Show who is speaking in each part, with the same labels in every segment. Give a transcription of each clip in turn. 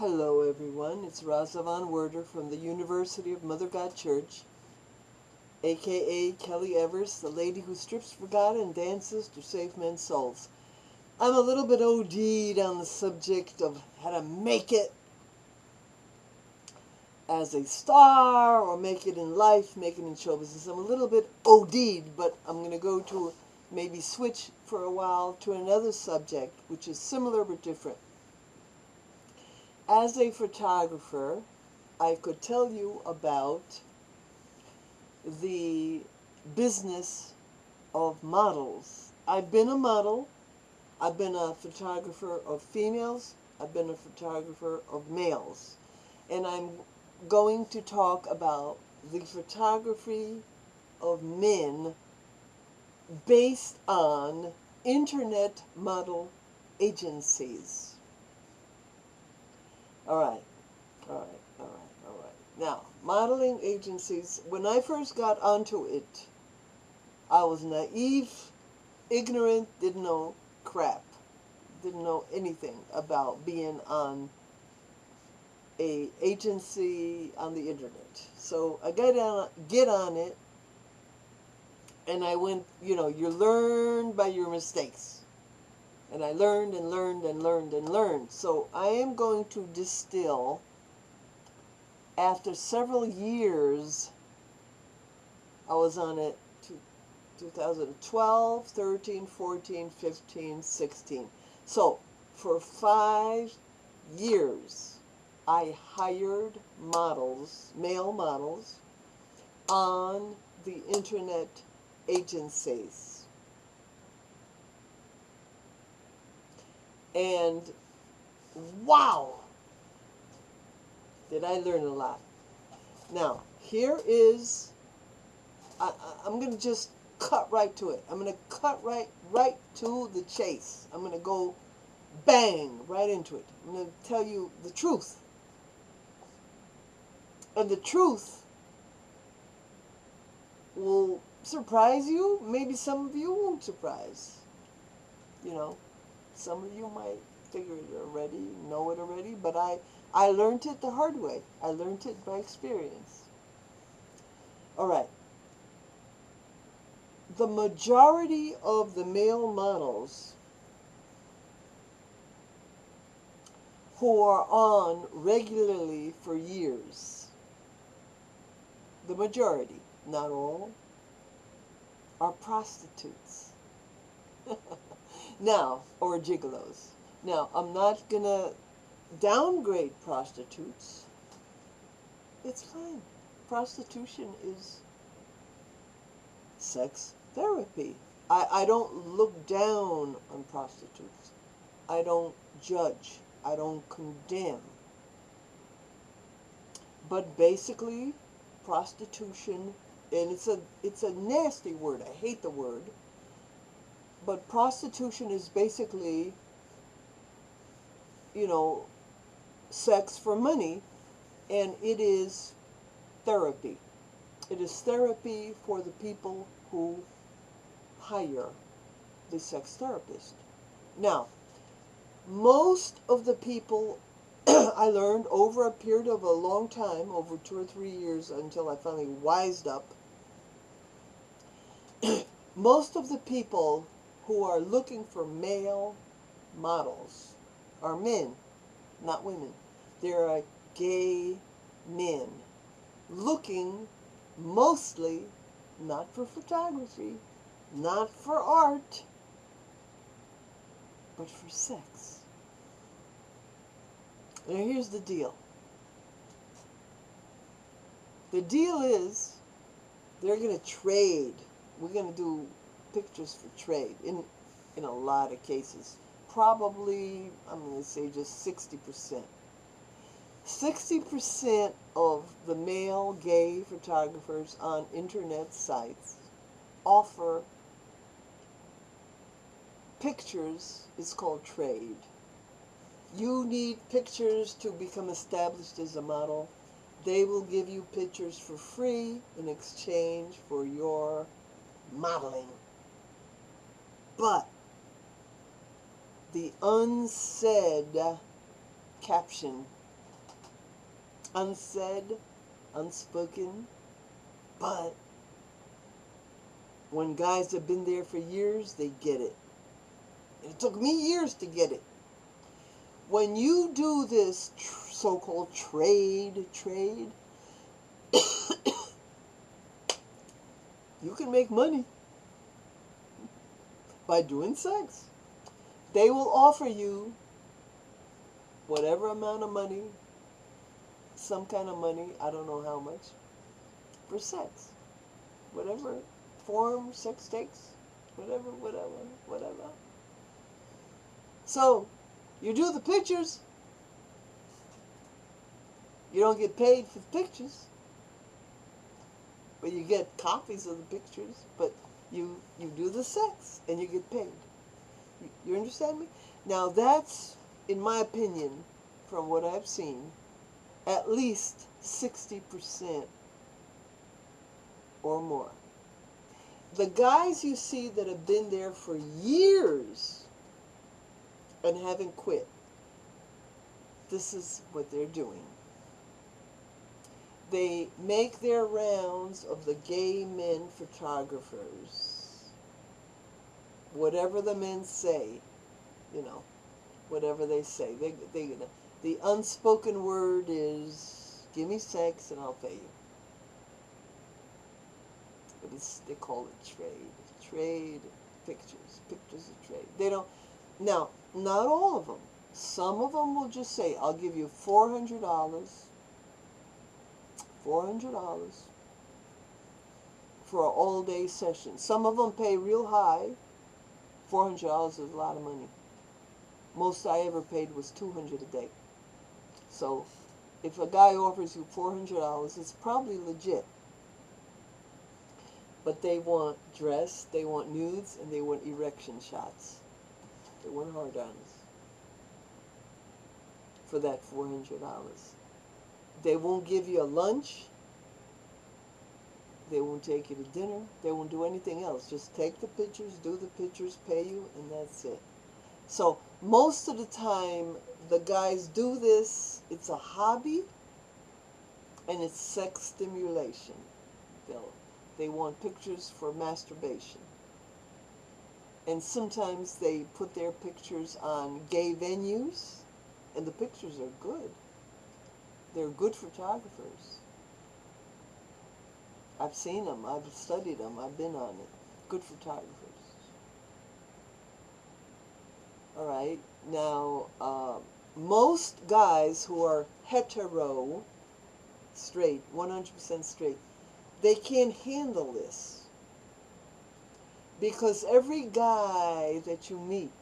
Speaker 1: Hello everyone, it's Raza Von Werder from the University of Mother God Church, aka Kelly Evers, the lady who strips for God and dances to save men's souls. I'm a little bit OD'd on the subject of how to make it as a star or make it in life, make it in show business. I'm a little bit OD'd, but I'm going to go to maybe switch for a while to another subject which is similar but different. As a photographer, I could tell you about the business of models. I've been a model. I've been a photographer of females. I've been a photographer of males. And I'm going to talk about the photography of men based on internet model agencies. All right. Now, modeling agencies, when I first got onto it, I was naive, ignorant, didn't know crap, didn't know anything about being on a agency on the internet. So I get on it, and I went, you learn by your mistakes. And I learned and learned and learned and learned. So I am going to distill, after several years, I was on it 2012, 13, 14, 15, 16. So for 5 years, I hired models, male models, on the internet agencies. And wow, did I learn a lot. Now, here is, I'm going to just cut right to it. I'm going to cut right to the chase. I'm going to go bang right into it. I'm going to tell you the truth. And the truth will surprise you. Maybe some of you won't surprise. Some of you might figure it already, know it already, but I learned it the hard way. I learned it by experience. All right. The majority of the male models who are on regularly for years, the majority, not all, are prostitutes. Now, or gigolos. Now, I'm not going to downgrade prostitutes. It's fine. Prostitution is sex therapy. I don't look down on prostitutes. I don't judge. I don't condemn. But basically, prostitution, and it's a nasty word. I hate the word. But prostitution is basically, sex for money, and it is therapy. It is therapy for the people who hire the sex therapist. Now, most of the people, I learned over a period of a long time, over 2 or 3 years, until I finally wised up, most of the people who are looking for male models are men, not women. They are gay men looking mostly not for photography, not for art, but for sex. Now here's the deal. The deal is they're going to trade. We're going to do pictures for trade in a lot of cases. Probably, I'm going to say just 60%. 60% of the male gay photographers on internet sites offer pictures. It's called trade. You need pictures to become established as a model. They will give you pictures for free in exchange for your modeling. But the unsaid caption unsaid, unspoken. But when guys have been there for years, they get it. And it took me years to get it. When you do this so-called trade, you can make money by doing sex. They will offer you whatever amount of money, some kind of money, I don't know how much, for sex. Whatever form sex takes, whatever. So, you do the pictures, you don't get paid for the pictures, but you get copies of the pictures, but you do the sex and you get paid. You understand me? Now that's, in my opinion, from what I've seen, at least 60% or more. The guys you see that have been there for years and haven't quit, this is what they're doing. They make their rounds of the gay men photographers. Whatever the men say, you know, whatever they say. The unspoken word is, give me sex and I'll pay you. But they call it trade. Trade pictures. Pictures of trade. They don't, now, not all of them. Some of them will just say, I'll give you $400. $400 for an all-day session. Some of them pay real high. $400 is a lot of money. Most I ever paid was $200 a day. So if a guy offers you $400, it's probably legit. But they want dress, they want nudes, and they want erection shots. They want hard-ons for that $400. They won't give you a lunch. They won't take you to dinner. They won't do anything else. Just take the pictures, do the pictures, pay you, and that's it. So most of the time, the guys do this. It's a hobby, and it's sex stimulation. They want pictures for masturbation. And sometimes they put their pictures on gay venues, and the pictures are good. They're good photographers. I've seen them. I've studied them. I've been on it. Good photographers. All right. Now, most guys who are hetero, straight, 100% straight, they can't handle this. Because every guy that you meet,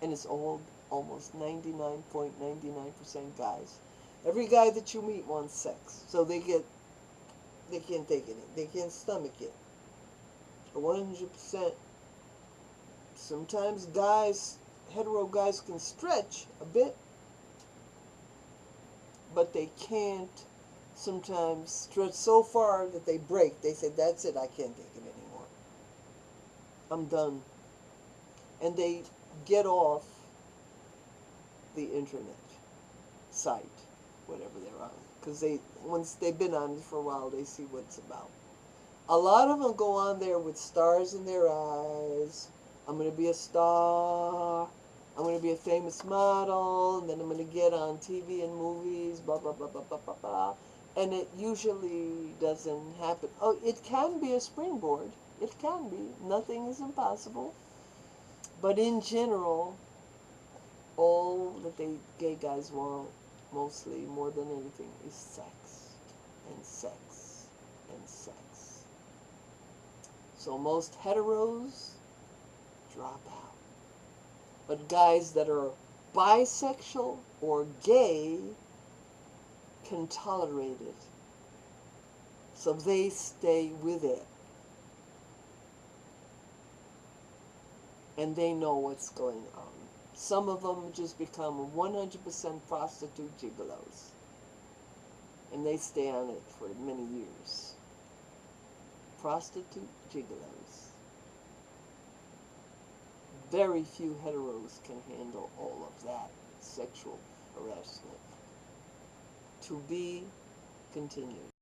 Speaker 1: and it's all almost 99.99% guys. Every guy that you meet wants sex. So they can't take it. They can't stomach it. 100%. Sometimes guys, hetero guys can stretch a bit, but they can't sometimes stretch so far that they break. They say, that's it, I can't take it anymore. I'm done. And they get off the internet site, whatever they're on, because once they've been on it for a while, they see what it's about. A lot of them go on there with stars in their eyes. I'm going to be a star. I'm going to be a famous model, and then I'm going to get on TV and movies, blah, blah, blah, blah, blah, blah, blah. And it usually doesn't happen. Oh, it can be a springboard. It can be. Nothing is impossible. But in general, all that gay guys want, mostly, more than anything, is sex. And sex. And sex. So most heteros drop out. But guys that are bisexual or gay can tolerate it. So they stay with it. And they know what's going on. Some of them just become 100% prostitute gigolos. And they stay on it for many years. Prostitute gigolos. Very few heteros can handle all of that sexual. harassment. To be continued.